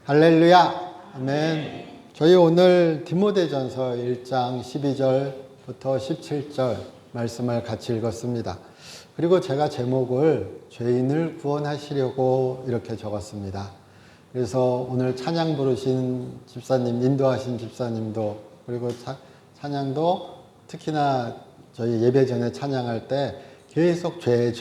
할렐루야. 아멘. 저희 오늘 디모데전서 1장 12절부터 17절 말씀을 같이 읽었습니다. 그리고 제가 제목을 죄인을 구원하시려고 이렇게 적었습니다. 그래서 오늘 찬양 부르신 집사님, 인도하신 집사님도, 그리고 찬양도 특히나 저희 예배 전에 찬양할 때 계속 죄인,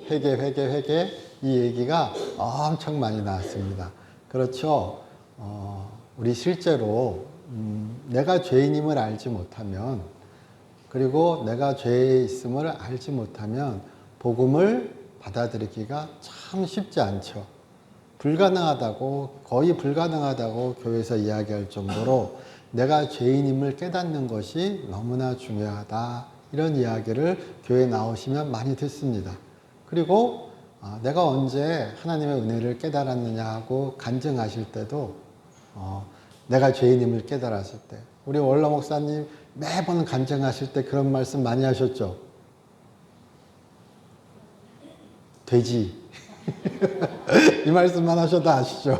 회개 이 얘기가 엄청 많이 나왔습니다. 그렇죠. 우리 실제로 내가 죄인임을 알지 못하면, 그리고 내가 죄에 있음을 알지 못하면 복음을 받아들이기가 참 쉽지 않죠. 불가능하다고, 거의 불가능하다고 교회에서 이야기할 정도로 내가 죄인임을 깨닫는 것이 너무나 중요하다, 이런 이야기를 교회에 나오시면 많이 듣습니다. 그리고 내가 언제 하나님의 은혜를 깨달았느냐 하고 간증하실 때도 내가 죄인임을 깨달았을 때, 우리 원로 목사님 매번 간증하실 때 그런 말씀 많이 하셨죠. 돼지. 이 말씀만 하셔도 아시죠?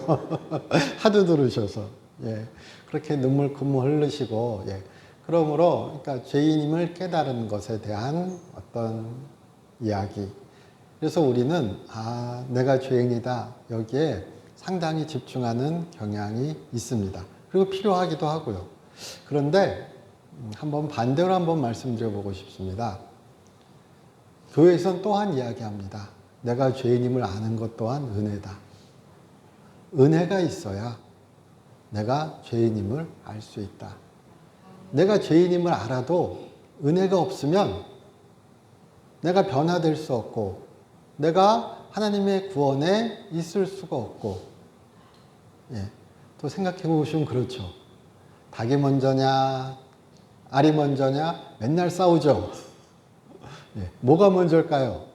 하도 들으셔서. 예. 그렇게 눈물 콧물 흘리시고, 예. 그러므로, 그러니까 죄인임을 깨달은 것에 대한 어떤 이야기. 그래서 우리는, 내가 죄인이다, 여기에 상당히 집중하는 경향이 있습니다. 그리고 필요하기도 하고요. 그런데, 한번 반대로 한번 말씀드려보고 싶습니다. 교회에서는 또한 이야기합니다. 내가 죄인임을 아는 것 또한 은혜다. 은혜가 있어야 내가 죄인임을 알 수 있다. 내가 죄인임을 알아도 은혜가 없으면 내가 변화될 수 없고, 내가 하나님의 구원에 있을 수가 없고, 예. 또 생각해 보시면 그렇죠. 닭이 먼저냐, 알이 먼저냐, 맨날 싸우죠. 예. 뭐가 먼저일까요?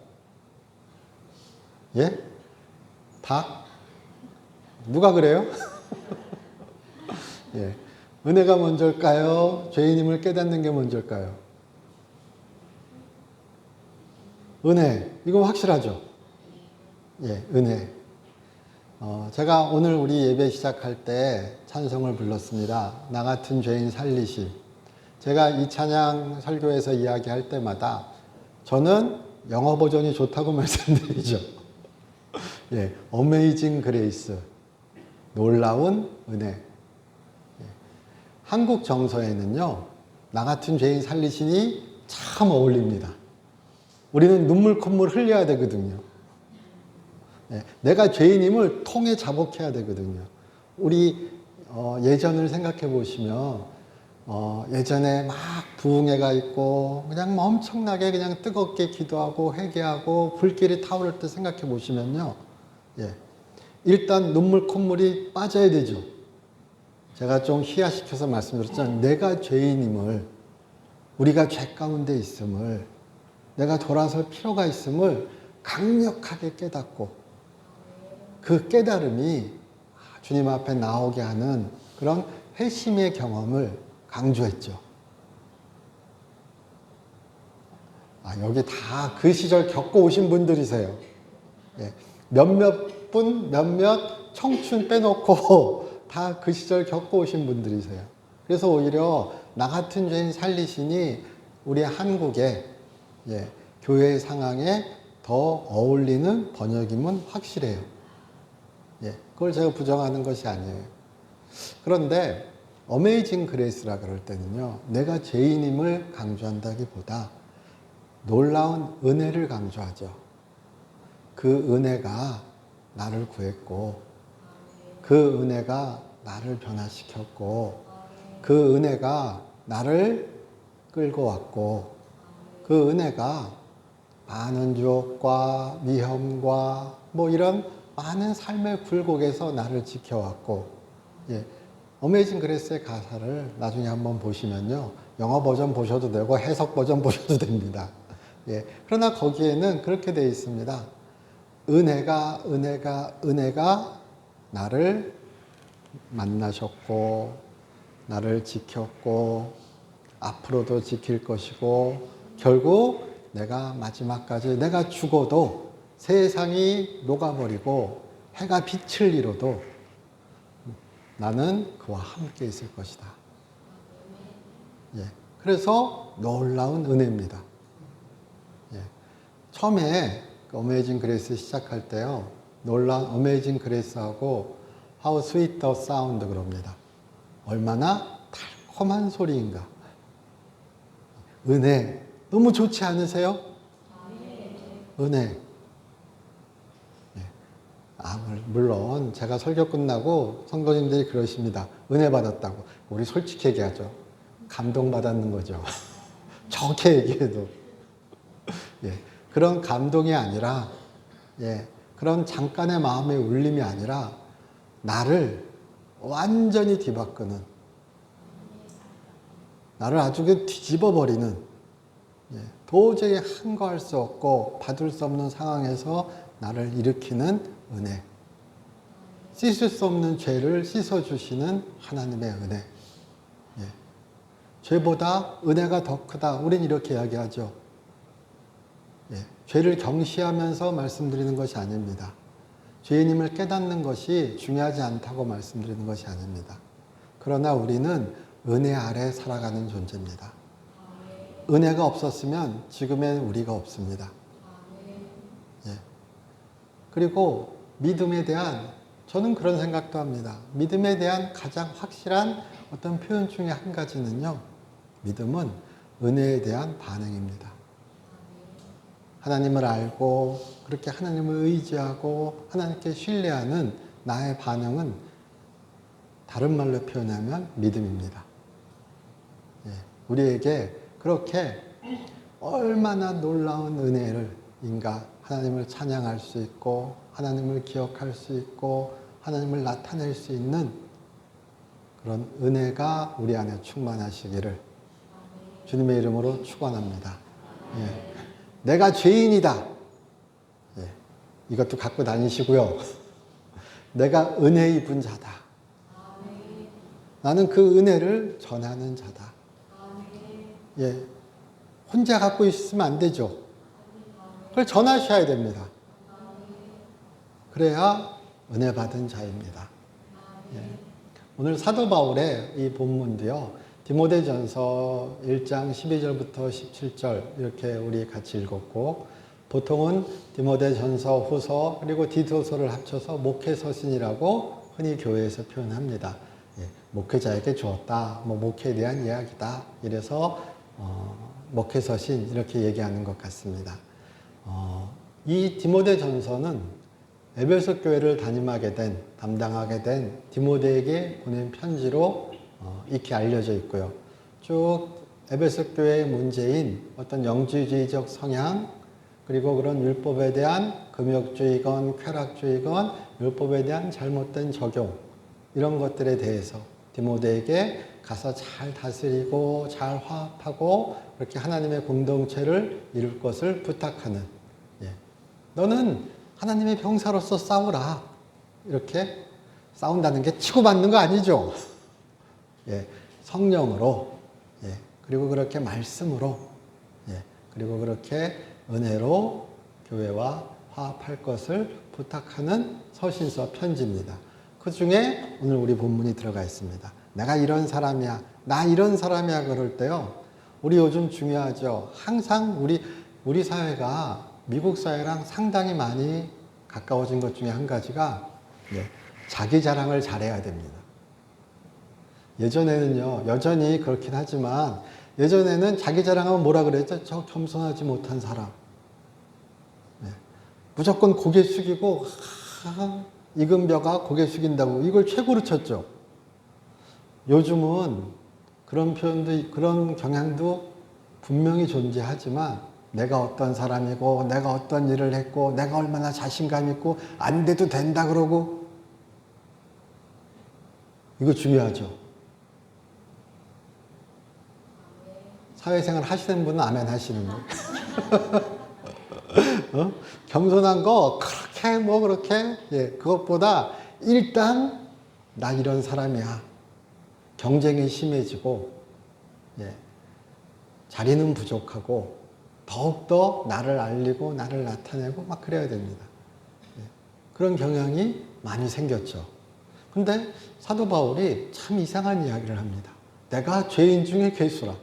예? 닭? 누가 그래요? 예. 은혜가 먼저일까요? 죄인임을 깨닫는 게 먼저일까요? 은혜. 이거 확실하죠? 예, 은혜. 제가 오늘 우리 예배 시작할 때 찬송을 불렀습니다. 나 같은 죄인 살리시. 제가 이 찬양 설교에서 이야기할 때마다 저는 영어 버전이 좋다고 말씀드리죠. 예, Amazing Grace. 놀라운 은혜. 예. 한국 정서에는요, 나 같은 죄인 살리시니 참 어울립니다. 우리는 눈물 콧물 흘려야 되거든요. 예, 내가 죄인임을 통에 자복해야 되거든요. 우리 예전을 생각해 보시면 예전에 막 부흥회가 있고 그냥 엄청나게 그냥 뜨겁게 기도하고 회개하고 불길이 타오를 때 생각해 보시면요, 예, 일단 눈물 콧물이 빠져야 되죠. 제가 좀 희화시켜서 말씀드렸잖아요. 내가 죄인임을, 우리가 죄 가운데 있음을, 내가 돌아설 필요가 있음을 강력하게 깨닫고, 그 깨달음이 주님 앞에 나오게 하는 그런 회심의 경험을 강조했죠. 여기 다 그 시절 겪고 오신 분들이세요. 예. 몇몇 분, 몇몇 청춘 빼놓고 다 그 시절 겪고 오신 분들이세요. 그래서 오히려 나 같은 죄인 살리시니 우리 한국의, 예, 교회의 상황에 더 어울리는 번역임은 확실해요. 예, 그걸 제가 부정하는 것이 아니에요. 그런데 어메이징 그레이스라 그럴 때는요, 내가 죄인임을 강조한다기보다 놀라운 은혜를 강조하죠. 그 은혜가 나를 구했고, 그 은혜가 나를 변화시켰고, 그 은혜가 나를 끌고 왔고, 그 은혜가 많은 유혹과 위험과 이런 많은 삶의 굴곡에서 나를 지켜왔고, 예, 어메이징 그레이스의 가사를 나중에 한번 보시면요, 영어 버전 보셔도 되고 해석 버전 보셔도 됩니다. 예, 그러나 거기에는 그렇게 되어 있습니다. 은혜가 나를 만나셨고, 나를 지켰고, 앞으로도 지킬 것이고, 결국 내가 마지막까지, 내가 죽어도 세상이 녹아버리고 해가 빛을 잃어도 나는 그와 함께 있을 것이다. 예. 그래서 놀라운 은혜입니다. 예. 처음에 어메이징 그레이스 시작할 때요, 놀라운 어메이징 그레이스하고 How sweet the sound 그럽니다. 얼마나 달콤한 소리인가. 은혜 너무 좋지 않으세요? 은혜. 물론 제가 설교 끝나고 성도님들이 그러십니다. 은혜 받았다고. 우리 솔직히 얘기하죠. 감동받았는 거죠. 좋게 얘기해도. 예, 그런 감동이 아니라, 그런 잠깐의 마음의 울림이 아니라 나를 완전히 뒤바꾸는, 나를 아주 뒤집어 버리는, 도저히 한거할 수 없고 받을 수 없는 상황에서 나를 일으키는 은혜. 씻을 수 없는 죄를 씻어주시는 하나님의 은혜. 죄보다 은혜가 더 크다. 우린 이렇게 이야기하죠. 죄를 경시하면서 말씀드리는 것이 아닙니다. 죄인임을 깨닫는 것이 중요하지 않다고 말씀드리는 것이 아닙니다. 그러나 우리는 은혜 아래 살아가는 존재입니다. 은혜가 없었으면 지금의 우리가 없습니다. 그리고 믿음에 대한, 저는 그런 생각도 합니다. 믿음에 대한 가장 확실한 어떤 표현 중에 한 가지는요, 믿음은 은혜에 대한 반응입니다. 하나님을 알고 그렇게 하나님을 의지하고 하나님께 신뢰하는 나의 반응은 다른 말로 표현하면 믿음입니다. 우리에게 그렇게 얼마나 놀라운 은혜를 인가 하나님을 찬양할 수 있고 하나님을 기억할 수 있고 하나님을 나타낼 수 있는 그런 은혜가 우리 안에 충만하시기를 주님의 이름으로 축원합니다. 내가 죄인이다. 이것도 갖고 다니시고요. 내가 은혜 입은 자다. 나는 그 은혜를 전하는 자다. 혼자 갖고 있으면 안 되죠. 그걸 전하셔야 됩니다. 그래야 은혜 받은 자입니다. 오늘 사도 바울의 이 본문도요, 디모데전서 1장 12절부터 17절 이렇게 우리 같이 읽었고, 보통은 디모데전서, 후서, 그리고 디도서를 합쳐서 목회서신이라고 흔히 교회에서 표현합니다. 목회자에게 주었다, 목회에 대한 이야기다, 이래서 목회서신 이렇게 얘기하는 것 같습니다. 이 디모데전서는 에베소 교회를 담당하게 된 디모데에게 보낸 편지로 익히 알려져 있고요. 쭉 에베소 교회의 문제인 어떤 영지주의적 성향, 그리고 그런 율법에 대한 금욕주의건 쾌락주의건 율법에 대한 잘못된 적용, 이런 것들에 대해서 디모데에게 가서 잘 다스리고 잘 화합하고 그렇게 하나님의 공동체를 이룰 것을 부탁하는, 너는 하나님의 병사로서 싸우라, 이렇게 싸운다는 게 치고받는 거 아니죠. 성령으로, 그리고 그렇게 말씀으로, 그리고 그렇게 은혜로 교회와 화합할 것을 부탁하는 서신서 편지입니다. 그 중에 오늘 우리 본문이 들어가 있습니다. 내가 이런 사람이야, 나 이런 사람이야 그럴 때요, 우리 요즘 중요하죠. 항상 우리 사회가 미국 사회랑 상당히 많이 가까워진 것 중에 한 가지가 자기 자랑을 잘해야 됩니다. 예전에는요, 여전히 그렇긴 하지만 예전에는 자기 자랑하면 뭐라 그랬죠? 저 겸손하지 못한 사람. 무조건 고개 숙이고 익은 벼가 고개 숙인다고 이걸 최고로 쳤죠. 요즘은 그런 표현도, 그런 경향도 분명히 존재하지만 내가 어떤 사람이고 내가 어떤 일을 했고 내가 얼마나 자신감 있고 안 돼도 된다 그러고, 이거 중요하죠. 사회생활 하시는 분은 아멘 하시는 거예요. 겸손한 거 그렇게 그렇게 그것보다 일단 나 이런 사람이야. 경쟁이 심해지고 자리는 부족하고 더욱더 나를 알리고 나를 나타내고 막 그래야 됩니다. 그런 경향이 많이 생겼죠. 근데 사도 바울이 참 이상한 이야기를 합니다. 내가 죄인 중에 괴수라.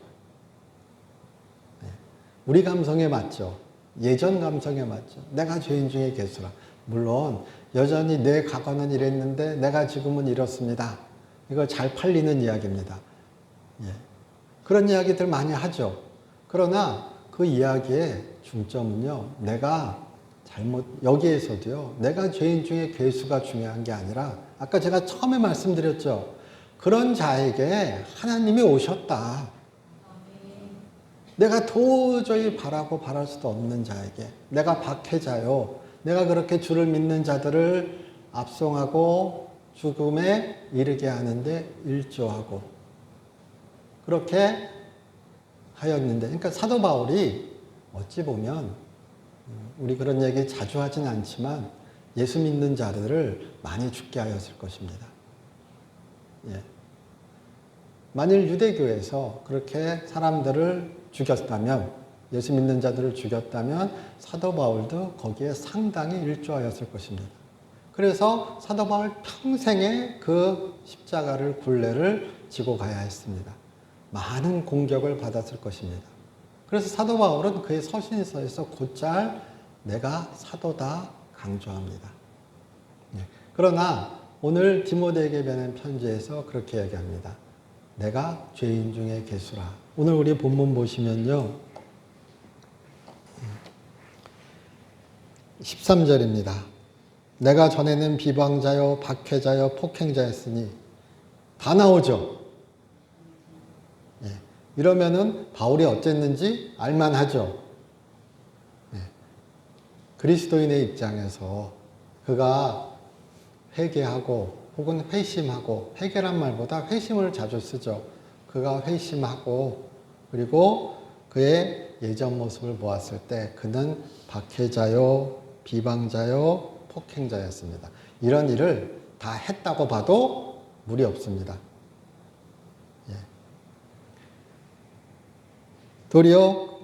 우리 감성에 맞죠. 예전 감성에 맞죠. 내가 죄인 중에 괴수라. 물론 여전히 내 과거는 이랬는데 내가 지금은 이렇습니다. 이거 잘 팔리는 이야기입니다. 그런 이야기들 많이 하죠. 그러나 그 이야기의 중점은요, 내가 여기에서도요, 내가 죄인 중에 괴수가 중요한 게 아니라, 아까 제가 처음에 말씀드렸죠. 그런 자에게 하나님이 오셨다. 내가 도저히 바라고 바랄 수도 없는 자에게, 내가 박해자요, 내가 그렇게 주를 믿는 자들을 압송하고 죽음에 이르게 하는데 일조하고, 그렇게 하였는데, 그러니까 사도 바울이 어찌 보면 우리 그런 얘기 자주 하진 않지만 예수 믿는 자들을 많이 죽게 하였을 것입니다. 만일 유대교에서 그렇게 사람들을 죽였다면, 예수 믿는 자들을 죽였다면 사도 바울도 거기에 상당히 일조하였을 것입니다. 그래서 사도 바울 평생에 그 십자가를 굴레를 지고 가야 했습니다. 많은 공격을 받았을 것입니다. 그래서 사도 바울은 그의 서신서에서 곧잘 내가 사도다 강조합니다. 그러나 오늘 디모데에게 보낸 편지에서 그렇게 얘기합니다. 내가 죄인 중에 괴수라. 오늘 우리 본문 보시면요, 13절입니다. 내가 전에는 비방자요, 박해자요, 폭행자였으니 다 나오죠. 이러면은 바울이 어쨌는지 알만하죠. 그리스도인의 입장에서 그가 회개하고 혹은 회심하고, 회개란 말보다 회심을 자주 쓰죠. 그가 회심하고 그리고 그의 예전 모습을 보았을 때 그는 박해자요, 비방자요, 폭행자였습니다. 이런 일을 다 했다고 봐도 무리 없습니다. 도리어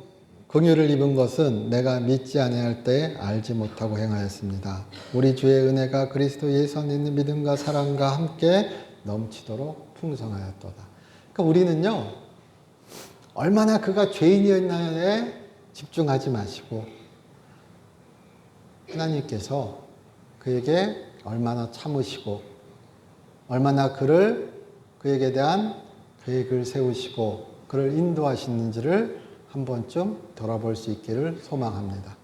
긍휼을 입은 것은 내가 믿지 아니할 때에 알지 못하고 행하였습니다. 우리 주의 은혜가 그리스도 예수 안에 있는 믿음과 사랑과 함께 넘치도록 풍성하였도다. 그러니까 우리는요, 얼마나 그가 죄인이었나에 집중하지 마시고 하나님께서 그에게 얼마나 참으시고 얼마나 그에게 대한 계획을 세우시고 그를 인도하시는지를 한 번쯤 돌아볼 수 있기를 소망합니다.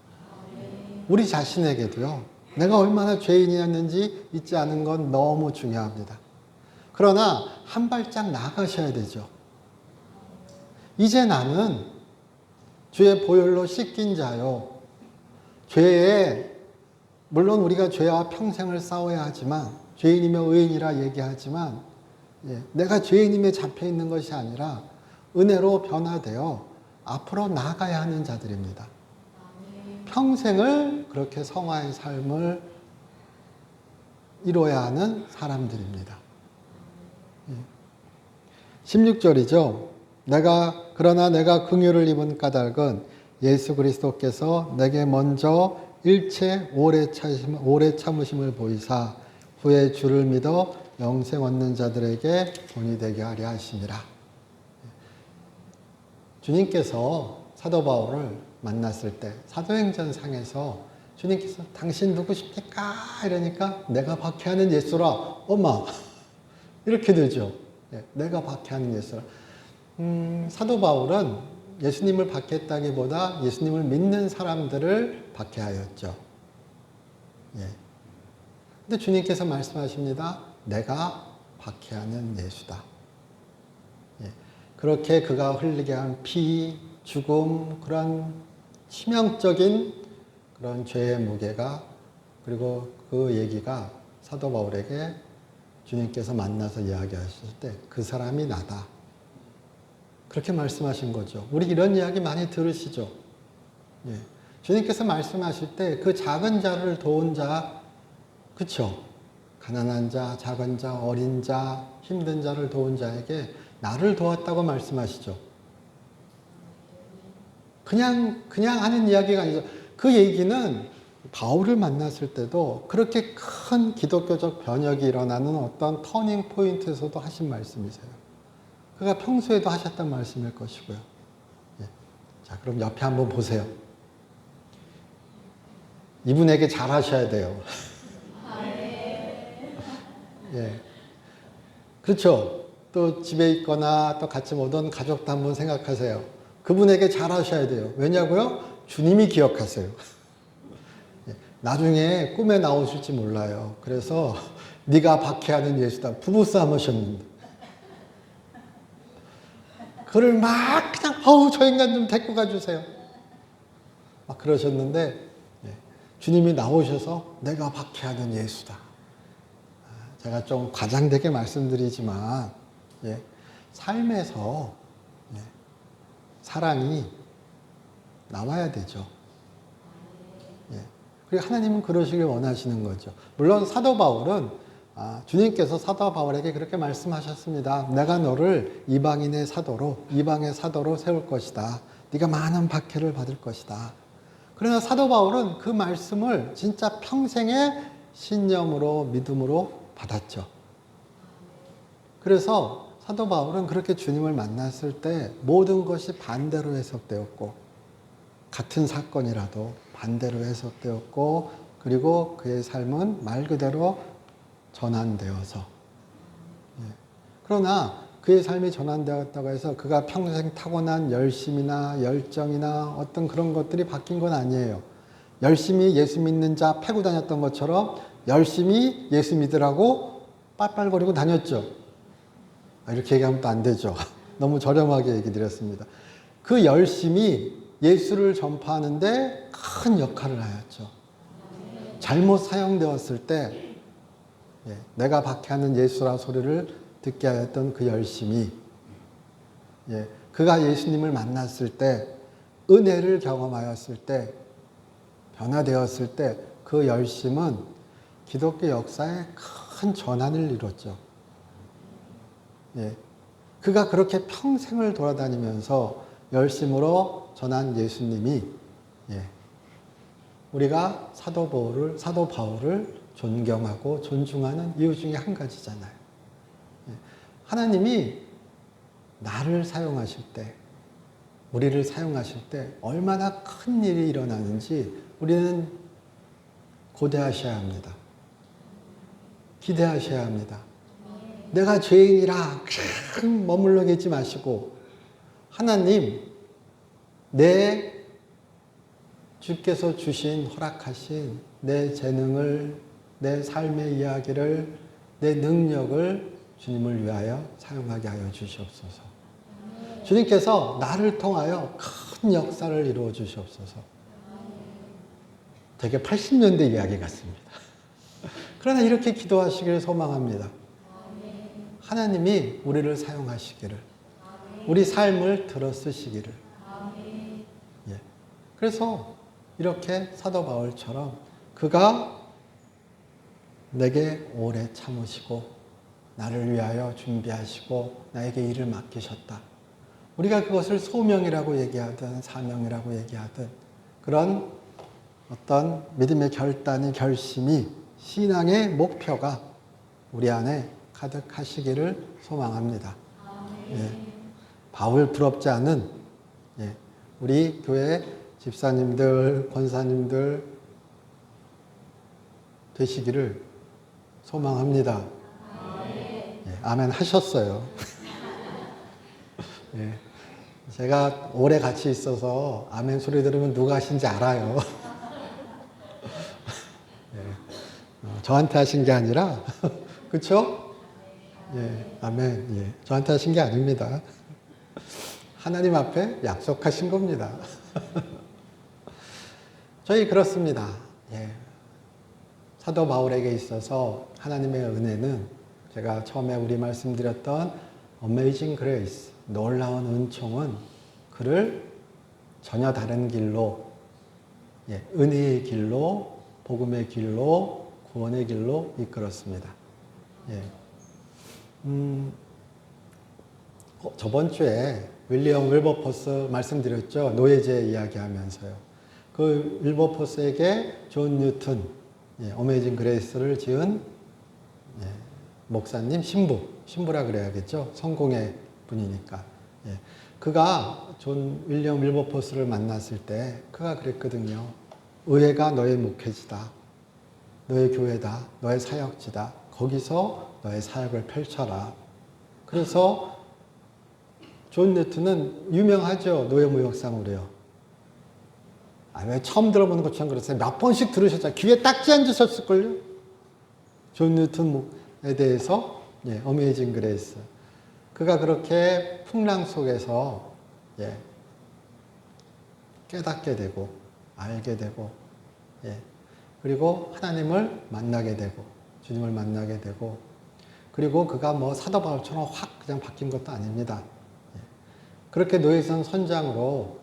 우리 자신에게도요, 내가 얼마나 죄인이었는지 잊지 않은 건 너무 중요합니다. 그러나 한 발짝 나아가셔야 되죠. 이제 나는 주의 보혈로 씻긴 자요. 물론 우리가 죄와 평생을 싸워야 하지만, 죄인이며 의인이라 얘기하지만, 내가 죄인임에 잡혀 있는 것이 아니라 은혜로 변화되어 앞으로 나아가야 하는 자들입니다. 평생을 그렇게 성화의 삶을 이루어야 하는 사람들입니다. 16절이죠. 그러나 내가 긍휼을 입은 까닭은 예수 그리스도께서 내게 먼저 일체 오래 참으심을 보이사 후에 주를 믿어 영생 얻는 자들에게 본이 되게 하려 하심이라. 주님께서 사도 바울을 만났을 때 사도행전 상에서 주님께서 당신 누구십니까? 이러니까 내가 박해하는 예수라. 엄마 이렇게 되죠. 내가 박해하는 예수라. 사도 바울은 예수님을 박해했다기보다 예수님을 믿는 사람들을 박해하였죠. 근데 주님께서 말씀하십니다. 내가 박해하는 예수다. 그렇게 그가 흘리게 한 피, 죽음, 그런 치명적인 그런 죄의 무게가, 그리고 그 얘기가 사도 바울에게 주님께서 만나서 이야기하실 때 그 사람이 나다. 그렇게 말씀하신 거죠. 우리 이런 이야기 많이 들으시죠? 주님께서 말씀하실 때 그 작은 자를 도운 자, 그쵸? 가난한 자, 작은 자, 어린 자, 힘든 자를 도운 자에게 나를 도왔다고 말씀하시죠. 그냥 하는 이야기가 아니죠. 그 얘기는 바울을 만났을 때도 그렇게 큰 기독교적 변혁이 일어나는 어떤 터닝 포인트에서도 하신 말씀이세요. 그가 평소에도 하셨던 말씀일 것이고요. 예. 자, 그럼 옆에 한번 보세요. 이분에게 잘하셔야 돼요. 예. 그렇죠. 또 집에 있거나 또 같이 오던 가족도 한번 생각하세요. 그분에게 잘하셔야 돼요. 왜냐고요? 주님이 기억하세요. 예. 나중에 꿈에 나오실지 몰라요. 그래서 네가 박해하는 예수다. 부부싸움 하셨는데. 그를 막 그냥 저 인간 좀 데리고 가주세요. 막 그러셨는데 주님이 나오셔서 내가 박해하는 예수다. 제가 좀 과장되게 말씀드리지만 삶에서 사랑이 나와야 되죠. 그리고 하나님은 그러시길 원하시는 거죠. 물론 사도 바울은 주님께서 사도 바울에게 그렇게 말씀하셨습니다. 내가 너를 이방의 사도로 세울 것이다. 네가 많은 박해를 받을 것이다. 그러나 사도 바울은 그 말씀을 진짜 평생의 신념으로 믿음으로 받았죠. 그래서 사도 바울은 그렇게 주님을 만났을 때 모든 것이 반대로 해석되었고 같은 사건이라도 반대로 해석되었고 그리고 그의 삶은 말 그대로 전환되어서 그러나 그의 삶이 전환되었다고 해서 그가 평생 타고난 열심이나 열정이나 어떤 그런 것들이 바뀐 건 아니에요. 열심히 예수 믿는 자 패고 다녔던 것처럼 열심히 예수 믿으라고 빨빨거리고 다녔죠. 이렇게 얘기하면 또 안 되죠. 너무 저렴하게 얘기 드렸습니다. 그 열심히 예수를 전파하는데 큰 역할을 하였죠. 잘못 사용되었을 때 내가 박해하는 예수라 소리를 듣게 하였던 그 열심이 그가 예수님을 만났을 때 은혜를 경험하였을 때 변화되었을 때 그 열심은 기독교 역사에 큰 전환을 이뤘죠. 그가 그렇게 평생을 돌아다니면서 열심으로 전한 예수님이 우리가 사도 바울을 존경하고 존중하는 이유 중에 한 가지잖아요. 하나님이 나를 사용하실 때, 우리를 사용하실 때 얼마나 큰 일이 일어나는지 우리는 고대하셔야 합니다. 기대하셔야 합니다. 내가 죄인이라 그냥 머물러 계지 마시고 하나님, 내 주께서 주신 허락하신 내 재능을, 내 삶의 이야기를, 내 능력을 주님을 위하여 사용하게 하여 주시옵소서. 주님께서 나를 통하여 큰 역사를 이루어 주시옵소서. 되게 80년대 이야기 같습니다. 그러나 이렇게 기도하시기를 소망합니다. 하나님이 우리를 사용하시기를, 우리 삶을 들어쓰시기를. 그래서 이렇게 사도 바울처럼 그가 내게 오래 참으시고 나를 위하여 준비하시고 나에게 일을 맡기셨다. 우리가 그것을 소명이라고 얘기하든 사명이라고 얘기하든 그런 어떤 믿음의 결단이, 결심이, 신앙의 목표가 우리 안에 가득하시기를 소망합니다. 바울 부럽지 않은 우리 교회 집사님들, 권사님들 되시기를 소망합니다. 아멘 하셨어요. 제가 오래 같이 있어서 아멘 소리 들으면 누가 하신지 알아요. 저한테 하신 게 아니라, 그쵸? 아멘. 저한테 하신 게 아닙니다. 하나님 앞에 약속하신 겁니다. 저희 그렇습니다. 사도 바울에게 있어서 하나님의 은혜는 제가 처음에 우리 말씀드렸던 Amazing Grace, 놀라운 은총은 그를 전혀 다른 길로, 은혜의 길로, 복음의 길로, 구원의 길로 이끌었습니다. 저번 주에 윌리엄 윌버포스 말씀드렸죠. 노예제 이야기하면서요. 그 윌버포스에게 존 뉴턴, 어메이징 그레이스를 지은 목사님 신부라 그래야겠죠. 성공의 분이니까. 그가 존 윌리엄 윌버포스를 만났을 때 그가 그랬거든요. 의회가 너의 목회지다. 너의 교회다. 너의 사역지다. 거기서 너의 사역을 펼쳐라. 그래서 존 뉴턴은 유명하죠. 노예무역상으로요. 왜 처음 들어보는 것처럼 그랬어요. 몇 번씩 들으셨잖아요. 귀에 딱지 앉으셨을걸요. 존 뉴턴에 대해서 어메이징 그레이스. 그가 그렇게 풍랑 속에서 깨닫게 되고 알게 되고 그리고 하나님을 만나게 되고 주님을 만나게 되고 그리고 그가 뭐 사도 바울처럼 확 그냥 바뀐 것도 아닙니다. 그렇게 노예선 선장으로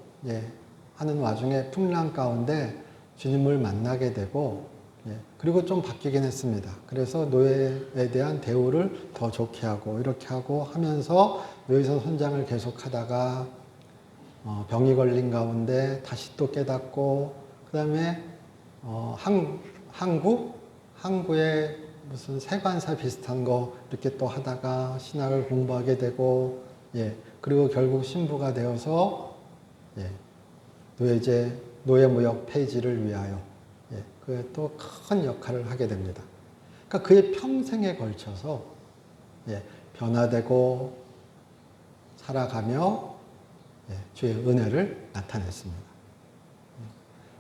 하는 와중에 풍랑 가운데 주님을 만나게 되고 그리고 좀 바뀌긴 했습니다. 그래서 노예에 대한 대우를 더 좋게 하고 이렇게 하고 하면서 노예선 선장을 계속 하다가 병이 걸린 가운데 다시 또 깨닫고 그 다음에 항구에 무슨 세관사 비슷한 거 이렇게 또 하다가 신학을 공부하게 되고 그리고 결국 신부가 되어서 노예무역 폐지를 위하여 그에 또 큰 역할을 하게 됩니다. 그러니까 그의 평생에 걸쳐서 변화되고 살아가며 주의 은혜를 나타냈습니다.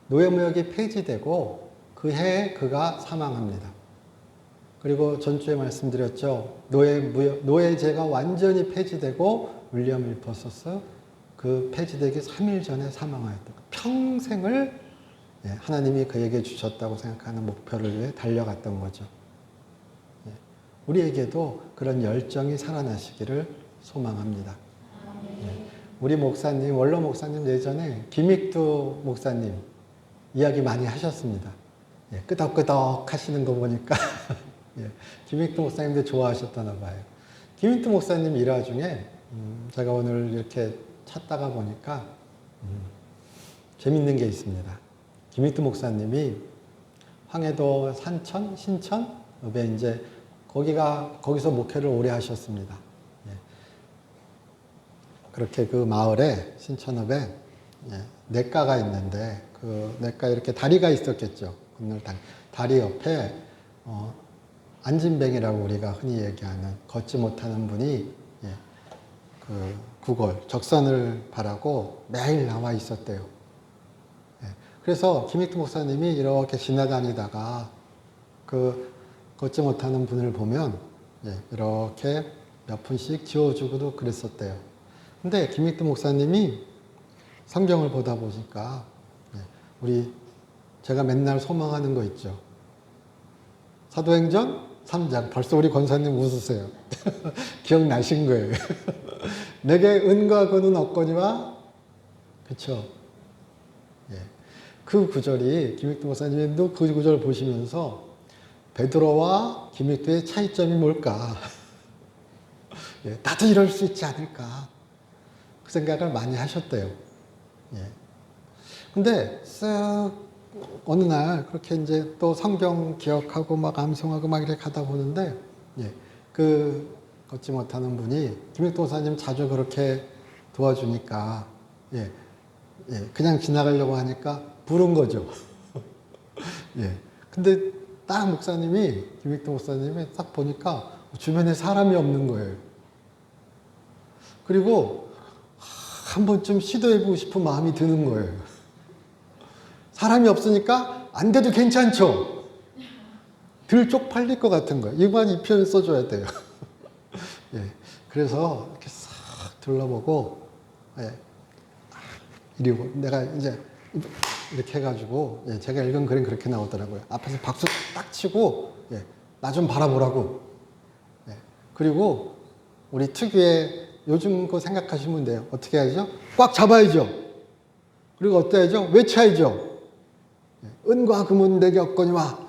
노예무역이 폐지되고 그 해에 그가 사망합니다. 그리고 전주에 말씀드렸죠. 노예제가 완전히 폐지되고 윌리엄 윌버포스 그 폐지되기 3일 전에 사망하였다. 평생을 하나님이 그에게 주셨다고 생각하는 목표를 위해 달려갔던 거죠. 우리에게도 그런 열정이 살아나시기를 소망합니다. 우리 목사님, 원로 목사님 예전에 김익두 목사님 이야기 많이 하셨습니다. 끄덕끄덕 하시는 거 보니까 김익두 목사님도 좋아하셨다나 봐요. 김익두 목사님 일화 중에 제가 오늘 이렇게 찾다가 보니까 재밌는 게 있습니다. 김익두 목사님이 황해도 신천읍에 이제 거기서 목회를 오래 하셨습니다. 그렇게 그 마을에 신천읍에 냇가가 있는데 그 냇가에 이렇게 다리가 있었겠죠. 건널 다리 옆에 안진뱅이라고 우리가 흔히 얘기하는 걷지 못하는 분이 그 구걸 적선을 바라고 매일 나와 있었대요. 그래서 김익두 목사님이 이렇게 지나다니다가 그 걷지 못하는 분을 보면 이렇게 몇 푼씩 지어주고도 그랬었대요. 근데 김익두 목사님이 성경을 보다 보니까 제가 맨날 소망하는 거 있죠. 사도행전 3장. 벌써 우리 권사님 웃으세요. 기억나신 거예요. 내게 은과 금은 없거니와 그렇죠. 그 구절이 김익두 목사님도 그 구절을 보시면서 베드로와 김익두의 차이점이 뭘까? 나도 이럴 수 있지 않을까? 그 생각을 많이 하셨대요. 근데 쓱 어느 날 그렇게 이제 또 성경 기억하고 막 암송하고 막 이렇게 가다 보는데 그 걷지 못하는 분이 김익두 목사님 자주 그렇게 도와주니까 그냥 지나가려고 하니까 부른 거죠. 근데 딱 김익두 목사님이 딱 보니까 주변에 사람이 없는 거예요. 그리고 한 번쯤 시도해보고 싶은 마음이 드는 거예요. 사람이 없으니까 안 돼도 괜찮죠? 들 쪽팔릴 것 같은 거예요. 이만 이 표현 써줘야 돼요. 그래서 이렇게 싹 둘러보고, 이리고 내가 이제 이렇게 해가지고 제가 읽은 글은 그렇게 나오더라고요. 앞에서 박수 딱 치고 나 좀 바라보라고. 그리고 우리 특유의 요즘 거 생각하시면 돼요. 어떻게 해야죠? 꽉 잡아야죠. 그리고 어때야죠? 외쳐야죠. 은과 금은 내게 없거니와.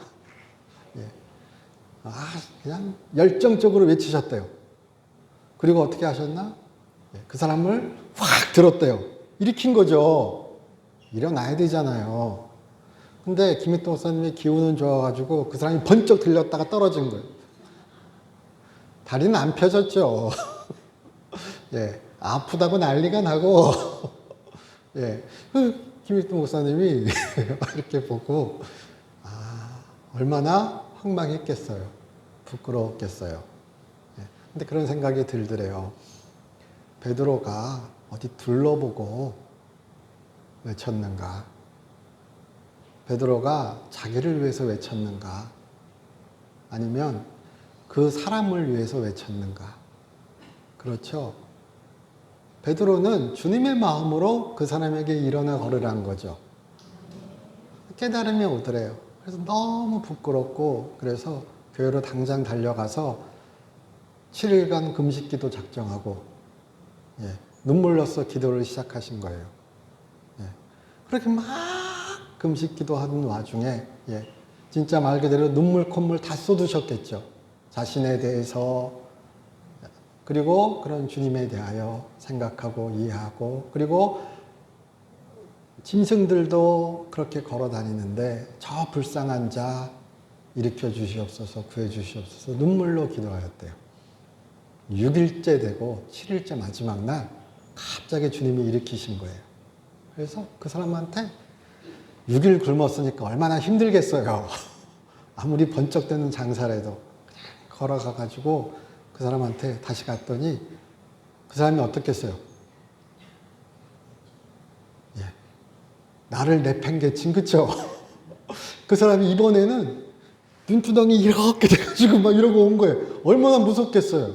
그냥 열정적으로 외치셨대요. 그리고 어떻게 하셨나? 그 사람을 확 들었대요. 일으킨 거죠. 일어나야 되잖아요. 근데 김익도 목사님의 기운은 좋아가지고 그 사람이 번쩍 들렸다가 떨어진 거예요. 다리는 안 펴졌죠. 예, 아프다고 난리가 나고, 예, 김익도 목사님이 이렇게 보고, 아, 얼마나 황망했겠어요. 부끄러웠겠어요. 예, 근데 그런 생각이 들더래요. 베드로가 어디 둘러보고 외쳤는가? 베드로가 자기를 위해서 외쳤는가? 아니면 그 사람을 위해서 외쳤는가? 그렇죠? 베드로는 주님의 마음으로 그 사람에게 일어나 걸으라는 거죠. 깨달음이 오더래요. 그래서 너무 부끄럽고 그래서 교회로 당장 달려가서 7일간 금식기도 작정하고 눈물로써 기도를 시작하신 거예요. 그렇게 막 금식기도 하는 와중에 진짜 말 그대로 눈물 콧물 다 쏟으셨겠죠. 자신에 대해서 그리고 그런 주님에 대하여 생각하고 이해하고 그리고 짐승들도 그렇게 걸어 다니는데 저 불쌍한 자 일으켜 주시옵소서 구해 주시옵소서 눈물로 기도하였대요. 6일째 되고 7일째 마지막 날 갑자기 주님이 일으키신 거예요. 그래서 그 사람한테 6일 굶었으니까 얼마나 힘들겠어요. 아무리 번쩍대는 장사라도 그냥 걸어가가지고 그 사람한테 다시 갔더니 그 사람이 어떻겠어요? 나를 내팽개친 그쵸? 그 사람이 이번에는 눈두덩이 이렇게 돼가지고 막 이러고 온 거예요. 얼마나 무섭겠어요.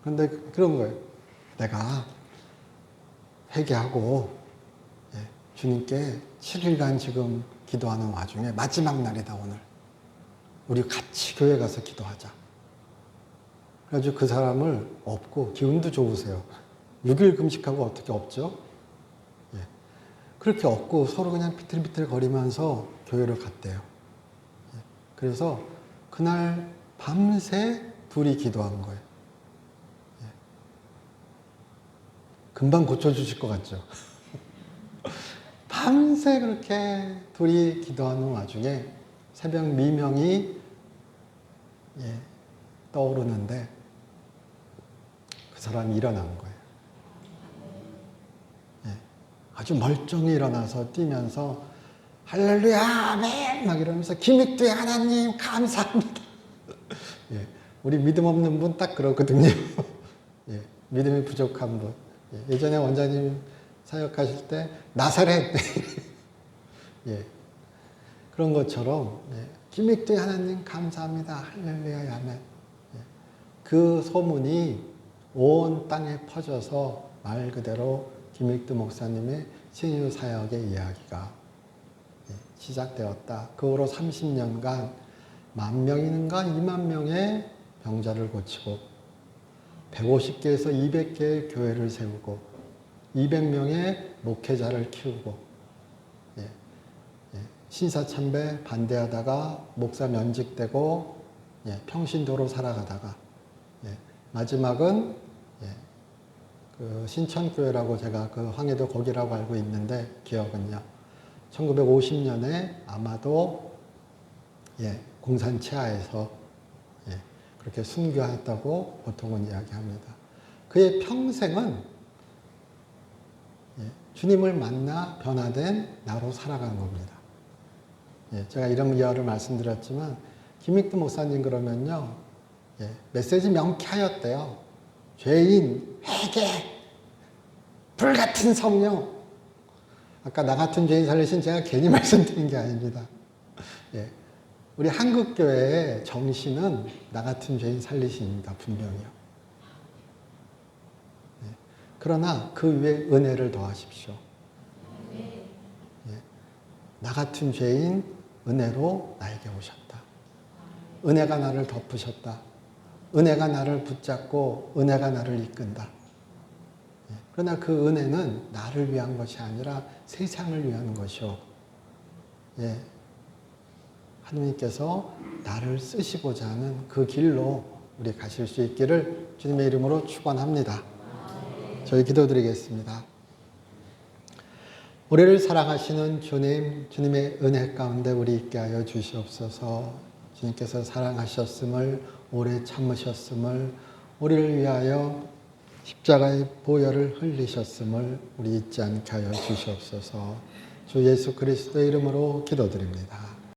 그런데 그런 거예요. 내가 회개하고 주님께 7일간 지금 기도하는 와중에 마지막 날이다 오늘. 우리 같이 교회 가서 기도하자. 그래가지고 그 사람을 업고 기운도 좋으세요. 6일 금식하고 어떻게 업죠? 그렇게 업고 서로 그냥 비틀비틀 거리면서 교회를 갔대요. 그래서 그날 밤새 둘이 기도한 거예요. 금방 고쳐주실 것 같죠? 밤새 그렇게 둘이 기도하는 와중에 새벽 미명이 떠오르는데 그 사람이 일어난 거예요. 아주 멀쩡히 일어나서 뛰면서 할렐루야 아멘 막 이러면서 김익두의 하나님 감사합니다. 우리 믿음 없는 분 딱 그러거든요. 믿음이 부족한 분. 예전에 원장님 사역하실 때 나사렛 그런 것처럼 김익두의 하나님 감사합니다 할렐루야 아멘. 그 소문이 온 땅에 퍼져서 말 그대로 김익두 목사님의 신유 사역의 이야기가 시작되었다. 그 후로 30년간 10,000명인가 20,000명의 병자를 고치고 150개에서 200개의 교회를 세우고 200명의 목회자를 키우고 신사참배 반대하다가 목사 면직되고 평신도로 살아가다가 마지막은 그 신천교회라고 제가 그 황해도 거기라고 알고 있는데 기억은요. 1950년에 아마도 공산 치하에서 그렇게 순교했다고 보통은 이야기합니다. 그의 평생은 주님을 만나 변화된 나로 살아간 겁니다. 제가 이런 이야기를 말씀드렸지만 김익두 목사님 그러면요. 메시지 명쾌하였대요. 죄인, 회개, 불같은 성령. 아까 나 같은 죄인 살리신 제가 괜히 말씀드린 게 아닙니다. 우리 한국교회의 정신은 나 같은 죄인 살리신입니다. 분명히요. 그러나 그 위에 은혜를 더하십시오. 나 같은 죄인 은혜로 나에게 오셨다. 은혜가 나를 덮으셨다. 은혜가 나를 붙잡고 은혜가 나를 이끈다. 그러나 그 은혜는 나를 위한 것이 아니라 세상을 위한 것이요. 하느님께서 나를 쓰시고자 하는 그 길로 우리 가실 수 있기를 주님의 이름으로 축원합니다. 저희 기도드리겠습니다. 우리를 사랑하시는 주님, 주님의 은혜 가운데 우리 있게 하여 주시옵소서. 주님께서 사랑하셨음을, 오래 참으셨음을, 우리를 위하여 십자가의 보혈을 흘리셨음을 우리 잊지 않게 하여 주시옵소서. 주 예수 그리스도의 이름으로 기도드립니다.